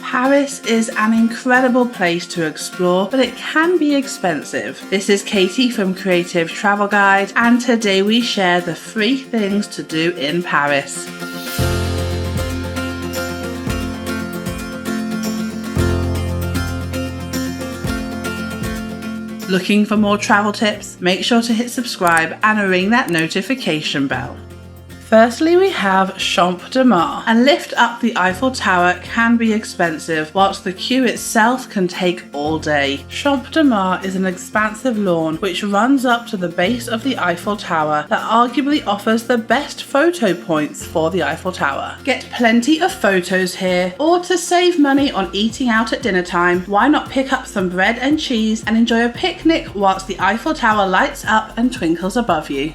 Paris is an incredible place to explore, but it can be expensive. This is Katie from Creative Travel Guide, and today we share the 3 things to do in Paris. Looking for more travel tips? Make sure to hit subscribe and ring that notification bell. Firstly, we have Champ de Mars. A lift up the Eiffel Tower can be expensive, whilst the queue itself can take all day. Champ de Mars is an expansive lawn which runs up to the base of the Eiffel Tower that arguably offers the best photo points for the Eiffel Tower. Get plenty of photos here, or to save money on eating out at dinner time, why not pick up some bread and cheese and enjoy a picnic whilst the Eiffel Tower lights up and twinkles above you.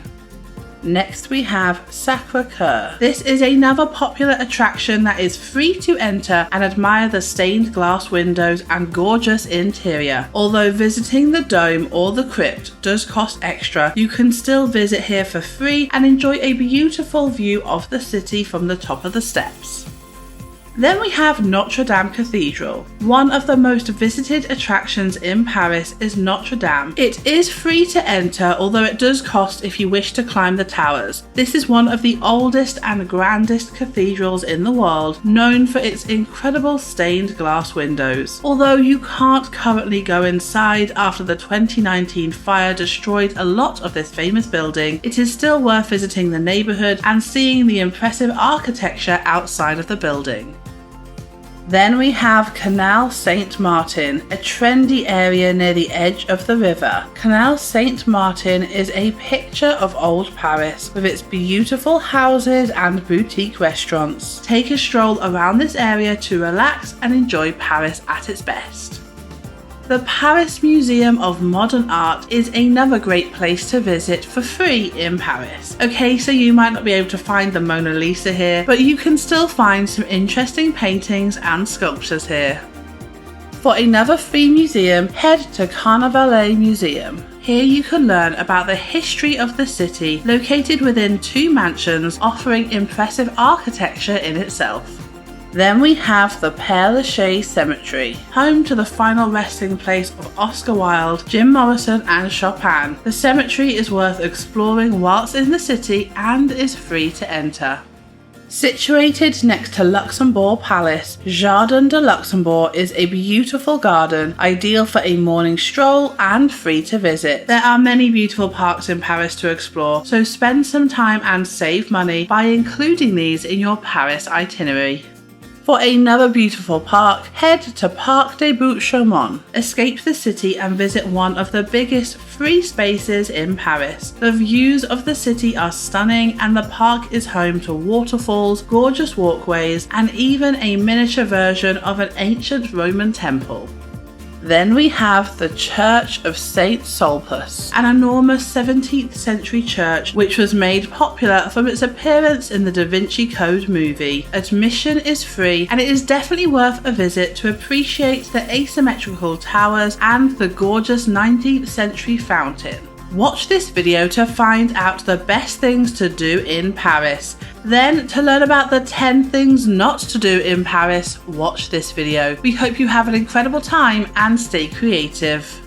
Next we have SACRE-COEUR. This is another popular attraction that is free to enter and admire the stained glass windows and gorgeous interior. Although visiting the dome or the crypt does cost extra, you can still visit here for free and enjoy a beautiful view of the city from the top of the steps. Then we have Notre-Dame Cathedral. One of the most visited attractions in Paris is Notre-Dame. It is free to enter, although it does cost if you wish to climb the towers. This is one of the oldest and grandest cathedrals in the world, known for its incredible stained glass windows. Although you can't currently go inside after the 2019 fire destroyed a lot of this famous building, it is still worth visiting the neighborhood and seeing the impressive architecture outside of the building. Then we have Canal Saint-Martin, a trendy area near the edge of the river. Canal Saint-Martin is a picture of old Paris, with its beautiful houses and boutique restaurants. Take a stroll around this area to relax and enjoy Paris at its best. The Paris Museum of Modern Art is another great place to visit for free in Paris. Okay, so you might not be able to find the Mona Lisa here, but you can still find some interesting paintings and sculptures here. For another free museum, head to CARNAVALET Museum. Here you can learn about the history of the city, located within 2 mansions, offering impressive architecture in itself. Then we have the Père Lachaise Cemetery, home to the final resting place of Oscar Wilde, Jim Morrison and Chopin. The cemetery is worth exploring whilst in the city and is free to enter. Situated next to Luxembourg Palace, Jardin de Luxembourg is a beautiful garden, ideal for a morning stroll and free to visit. There are many beautiful parks in Paris to explore, so spend some time and save money by including these in your Paris itinerary. For another beautiful park, head to Parc de Buttes-Chaumont. Escape the city and visit one of the biggest free spaces in Paris. The views of the city are stunning and the park is home to waterfalls, gorgeous walkways, and even a miniature version of an ancient Roman temple. Then we have the Church of SAINT-SULPICE, an enormous 17th century church which was made popular from its appearance in the Da Vinci Code movie. Admission is free and it is definitely worth a visit to appreciate the asymmetrical towers and the gorgeous 19th century fountain. Watch this video to find out the best things to do in Paris. Then, to learn about the 10 things not to do in Paris, watch this video. We hope you have an incredible time and stay creative.